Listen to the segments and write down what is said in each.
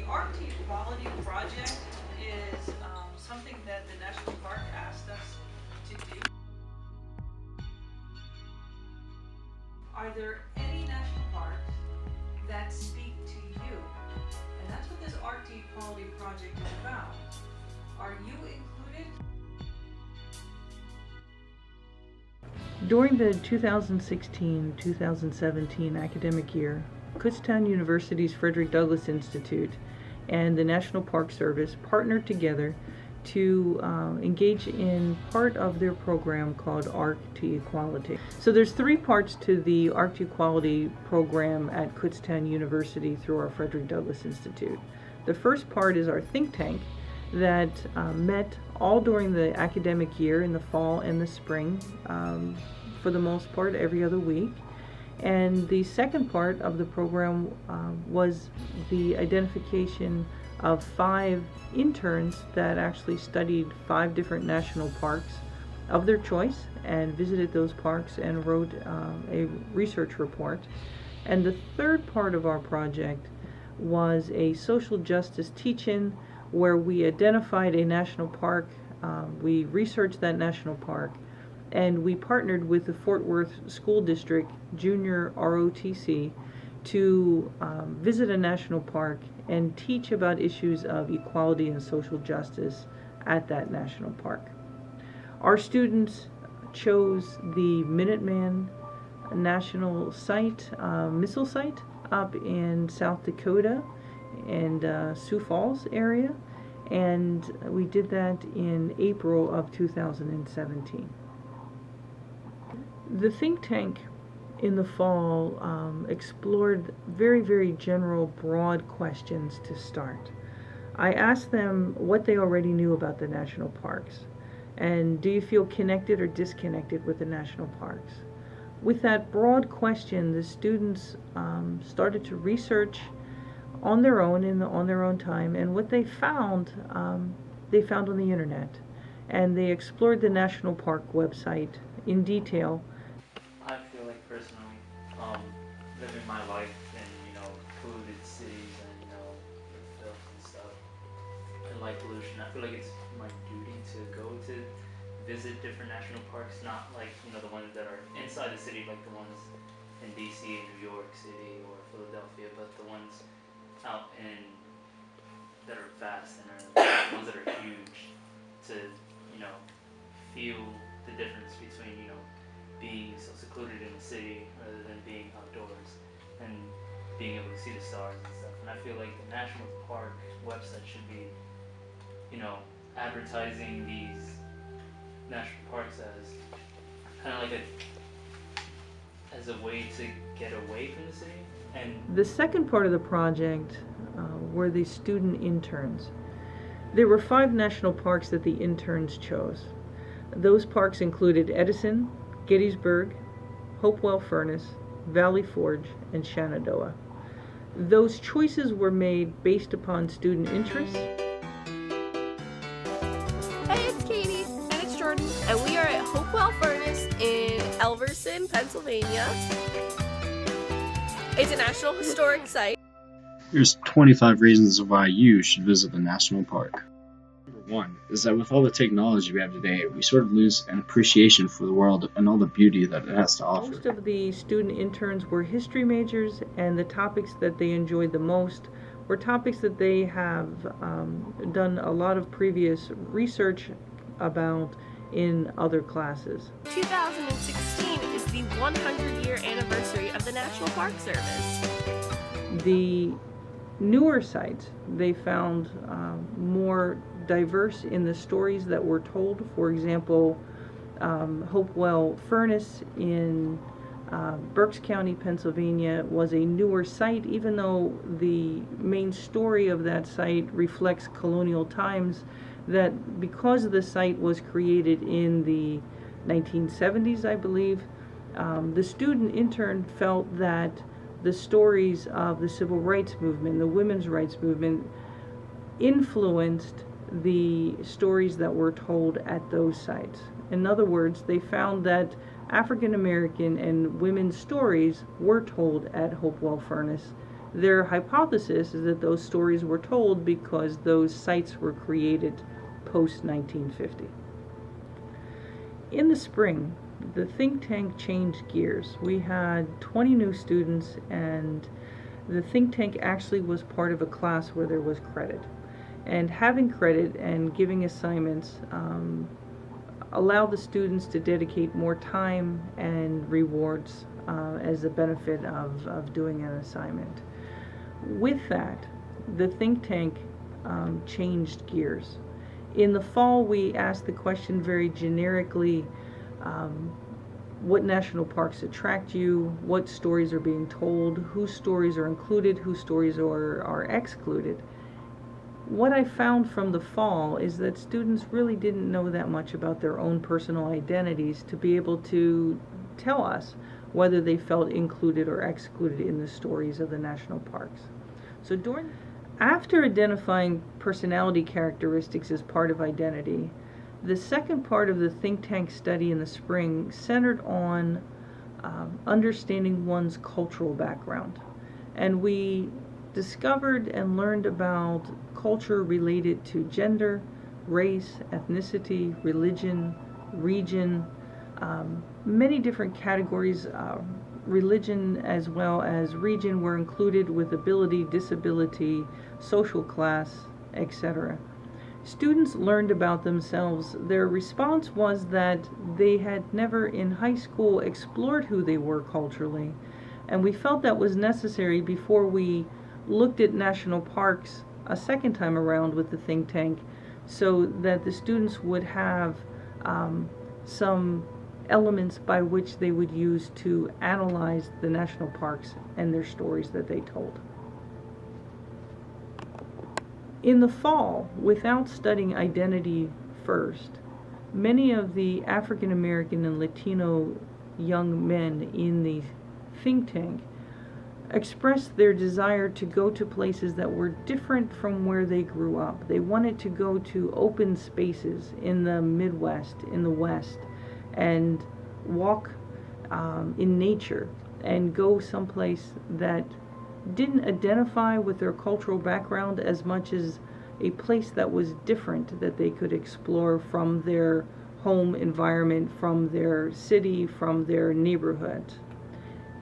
The Art to Equality project is something that the National Park asked us to do. Are there any national parks that speak to you? And that's what this Art to Equality project is about. Are you included? During the 2016-2017 academic year, Kutztown University's Frederick Douglass Institute and the National Park Service partnered together to engage in part of their program called Art to Equality. So there's three parts to the Art to Equality program at Kutztown University through our Frederick Douglass Institute. The first part is our think tank that met all during the academic year in the fall and the spring, for the most part every other week. And the second part of the program was the identification of 5 interns that actually studied 5 different national parks of their choice and visited those parks and wrote a research report. And the third part of our project was a social justice teach-in where we identified a national park, we researched that national park, and we partnered with the Fort Worth School District Junior ROTC to visit a national park and teach about issues of equality and social justice at that national park. Our students chose the Minuteman National Site, missile site up in South Dakota and Sioux Falls area, and we did that in April of 2017. The think tank in the fall explored very general, broad questions to start. I asked them what they already knew about the national parks, and do you feel connected or disconnected with the national parks? With that broad question, the students started to research on their own on their own time, and what they found on the internet, and they explored the national park website in detail. I feel like personally, living my life in, polluted cities and, with filth and stuff, and light pollution, I feel like it's my duty to go to visit different national parks, not like, the ones that are inside the city, like the ones in DC and New York City or Philadelphia, but the ones out that are vast and are the ones that are huge, to, feel the difference between, being so secluded in the city rather than being outdoors and being able to see the stars and stuff. And I feel like the National Park website should be, advertising these national parks as kind of like as a way to get away from the city. And the second part of the project were the student interns. There were 5 national parks that the interns chose. Those parks included Edison, Gettysburg, Hopewell Furnace, Valley Forge, and Shenandoah. Those choices were made based upon student interests. Hey, it's Katie. And it's Jordan. And we are at Hopewell Furnace in Elverson, Pennsylvania. It's a National Historic Site. Here's 25 reasons why you should visit the national park. Number 1 is that with all the technology we have today, we sort of lose an appreciation for the world and all the beauty that it has to offer. Most of the student interns were history majors, and the topics that they enjoyed the most were topics that they have done a lot of previous research about in other classes. 2016 is the 100-year anniversary of the National Park Service. The newer sites they found more diverse in the stories that were told. For example, Hopewell Furnace in Berks County, Pennsylvania was a newer site, even though the main story of that site reflects colonial times, that because the site was created in the 1970s, I believe, the student intern felt that the stories of the civil rights movement, the women's rights movement, influenced the stories that were told at those sites. In other words, they found that African American and women's stories were told at Hopewell Furnace, Their hypothesis is that those stories were told because those sites were created post 1950. In the spring, the think tank changed gears. We had 20 new students, and the think tank actually was part of a class where there was credit. And having credit and giving assignments allowed the students to dedicate more time and rewards as a benefit of doing an assignment. With that, the think tank changed gears. In the fall, we asked the question very generically, what national parks attract you, what stories are being told, whose stories are included, whose stories are excluded. What I found from the fall is that students really didn't know that much about their own personal identities to be able to tell us whether they felt included or excluded in the stories of the national parks. So after identifying personality characteristics as part of identity, the second part of the think tank study in the spring centered on understanding one's cultural background. And we discovered and learned about culture related to gender, race, ethnicity, religion, region, many different categories. Religion as well as region were included with ability, disability, social class, etc. Students learned about themselves. Their response was that they had never in high school explored who they were culturally, and we felt that was necessary before we looked at national parks a second time around with the think tank, so that the students would have some elements by which they would use to analyze the national parks and their stories that they told. In the fall, without studying identity first, many of the African American and Latino young men in the think tank expressed their desire to go to places that were different from where they grew up. They wanted to go to open spaces in the Midwest, in the West, and walk in nature and go someplace that didn't identify with their cultural background as much as a place that was different that they could explore from their home environment, from their city, from their neighborhood.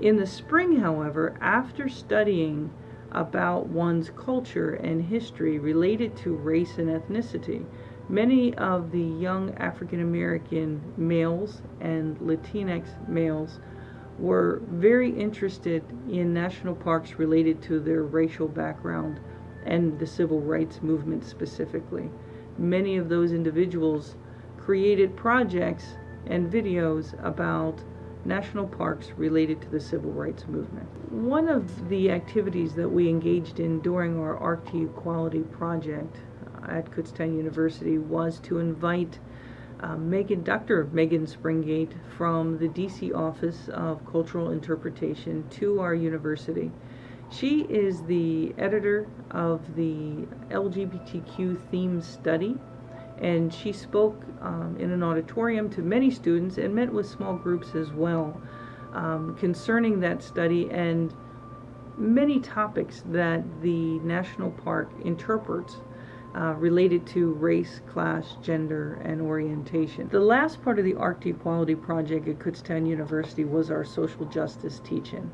In the spring, however, after studying about one's culture and history related to race and ethnicity, many of the young African American males and Latinx males were very interested in national parks related to their racial background and the civil rights movement specifically. Many of those individuals created projects and videos about national parks related to the civil rights movement. One of the activities that we engaged in during our Art to Equality project at Kutztown University was to invite Dr. Megan Springate from the DC Office of Cultural Interpretation to our university. She is the editor of the LGBTQ theme study, and she spoke in an auditorium to many students and met with small groups as well concerning that study and many topics that the National Park interprets related to race, class, gender, and orientation. The last part of the Art to Equality project at Kutztown University was our social justice teach-in.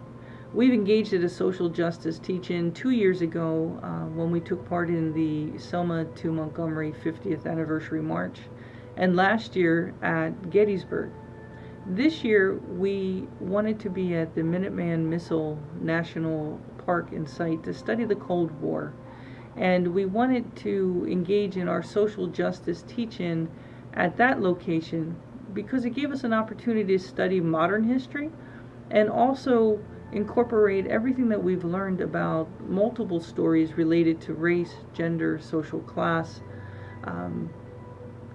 We've engaged at a social justice teach-in 2 years ago when we took part in the Selma to Montgomery 50th anniversary march, and last year at Gettysburg. This year we wanted to be at the Minuteman Missile National Park and Site to study the Cold War. And we wanted to engage in our social justice teach-in at that location because it gave us an opportunity to study modern history and also incorporate everything that we've learned about multiple stories related to race, gender, social class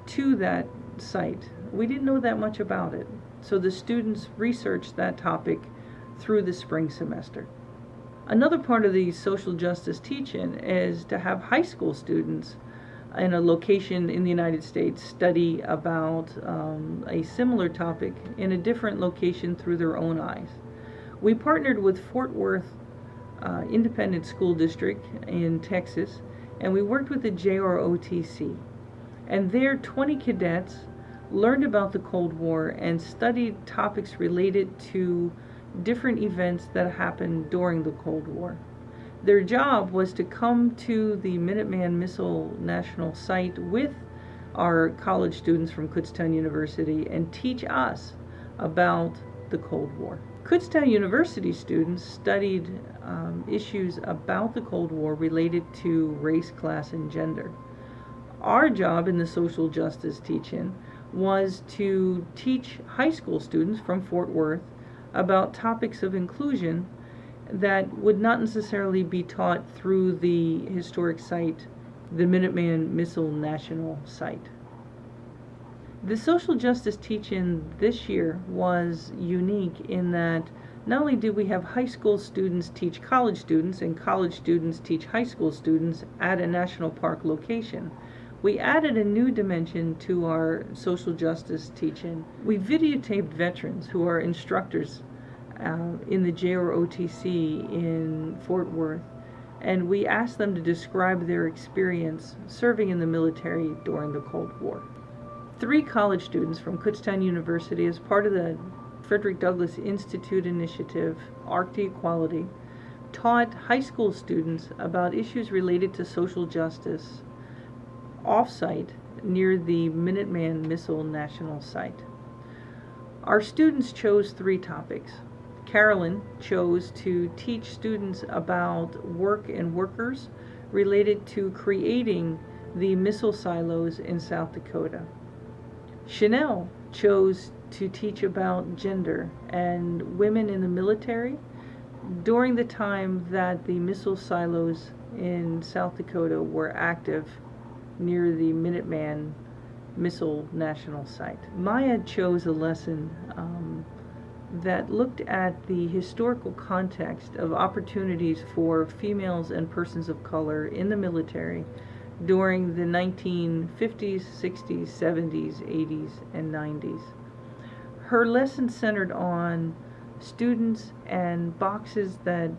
to that site. We didn't know that much about it, so the students researched that topic through the spring semester. Another part of the social justice teach-in is to have high school students in a location in the United States study about a similar topic in a different location through their own eyes. We partnered with Fort Worth independent school district in Texas, and we worked with the JROTC. And there, 20 cadets learned about the Cold War and studied topics related to different events that happened during the Cold War. Their job was to come to the Minuteman Missile National Site with our college students from Kutztown University and teach us about the Cold War. Kutztown University students studied issues about the Cold War related to race, class, and gender. Our job in the social justice teach-in was to teach high school students from Fort Worth about topics of inclusion that would not necessarily be taught through the historic site, the Minuteman Missile National Site. The social justice teach-in this year was unique in that not only did we have high school students teach college students and college students teach high school students at a national park location, we added a new dimension to our social justice teach-in. We videotaped veterans who are instructors in the JROTC in Fort Worth, and we asked them to describe their experience serving in the military during the Cold War. 3 college students from Kutztown University, as part of the Frederick Douglass Institute initiative, Arc to Equality, taught high school students about issues related to social justice off-site near the Minuteman Missile National Site. Our students chose 3 topics. Carolyn chose to teach students about work and workers related to creating the missile silos in South Dakota. Chanel chose to teach about gender and women in the military during the time that the missile silos in South Dakota were active near the Minuteman Missile National Site. Maya chose a lesson that looked at the historical context of opportunities for females and persons of color in the military during the 1950s, 60s, 70s, 80s, and 90s. Her lesson centered on students and boxes that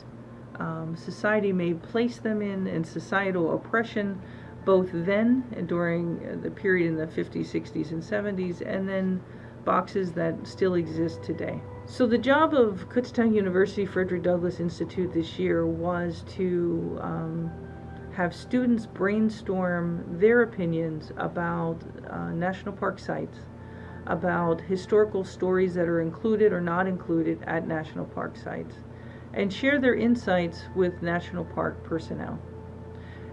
society may place them in and societal oppression, both then and during the period in the 50s, 60s, and 70s, and then boxes that still exist today. So the job of Kutztown University Frederick Douglass Institute this year was to have students brainstorm their opinions about national park sites, about historical stories that are included or not included at national park sites, and share their insights with national park personnel.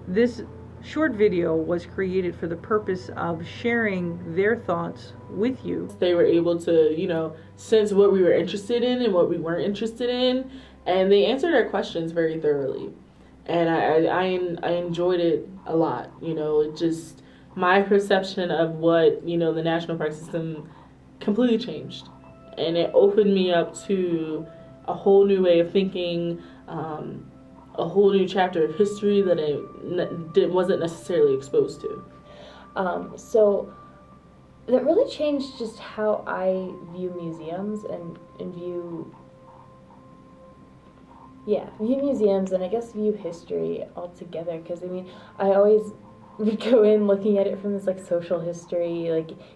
This short video was created for the purpose of sharing their thoughts with you. They were able to, sense what we were interested in and what we weren't interested in, and they answered our questions very thoroughly. And I enjoyed it a lot. It just, my perception of what, the national park system completely changed. And it opened me up to a whole new way of thinking, a whole new chapter of history that I wasn't necessarily exposed to. So that really changed just how I view museums and view museums, and I guess view history altogether, because I always would go in looking at it from this social history,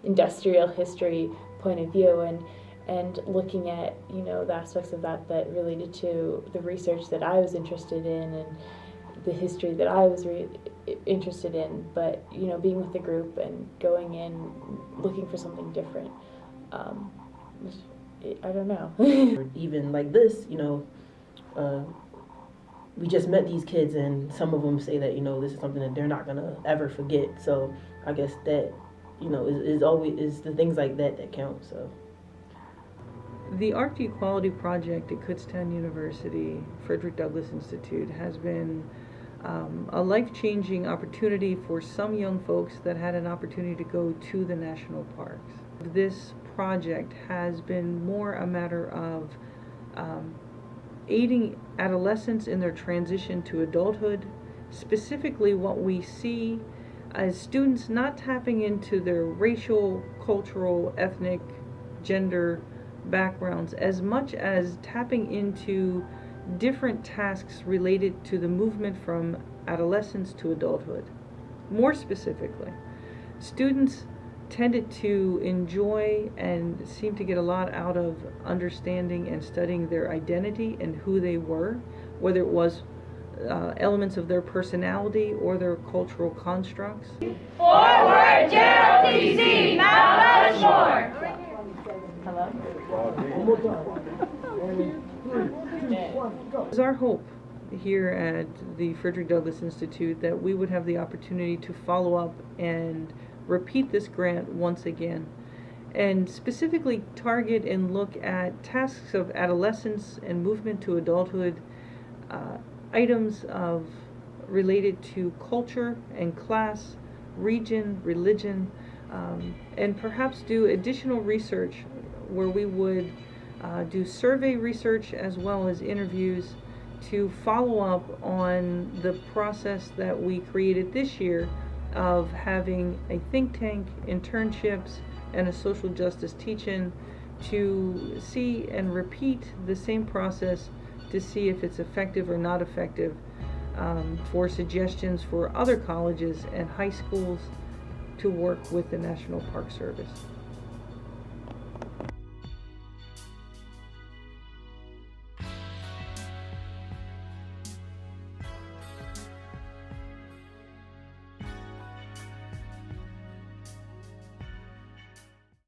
industrial history point of view, and looking at the aspects of that related to the research that I was interested in and the history that I was interested in. But being with the group and going in looking for something different, I don't know. Even like this, we just met these kids, and some of them say that this is something that they're not gonna ever forget. So I guess that is the things like that count. So. The Arc to Equality project at Kutztown University Frederick Douglass Institute has been a life-changing opportunity for some young folks that had an opportunity to go to the national parks. This project has been more a matter of aiding adolescents in their transition to adulthood, specifically what we see as students not tapping into their racial, cultural, ethnic, gender backgrounds as much as tapping into different tasks related to the movement from adolescence to adulthood. More specifically, students tended to enjoy and seem to get a lot out of understanding and studying their identity and who they were, whether it was elements of their personality or their cultural constructs. Forward, JLTC, Mount Rushmore! It's our hope here at the Frederick Douglass Institute that we would have the opportunity to follow up and repeat this grant once again, and specifically target and look at tasks of adolescence and movement to adulthood, items of related to culture and class, region, religion, and perhaps do additional research where we would do survey research as well as interviews to follow up on the process that we created this year of having a think tank, internships, and a social justice teach-in to see and repeat the same process to see if it's effective or not effective, for suggestions for other colleges and high schools to work with the National Park Service.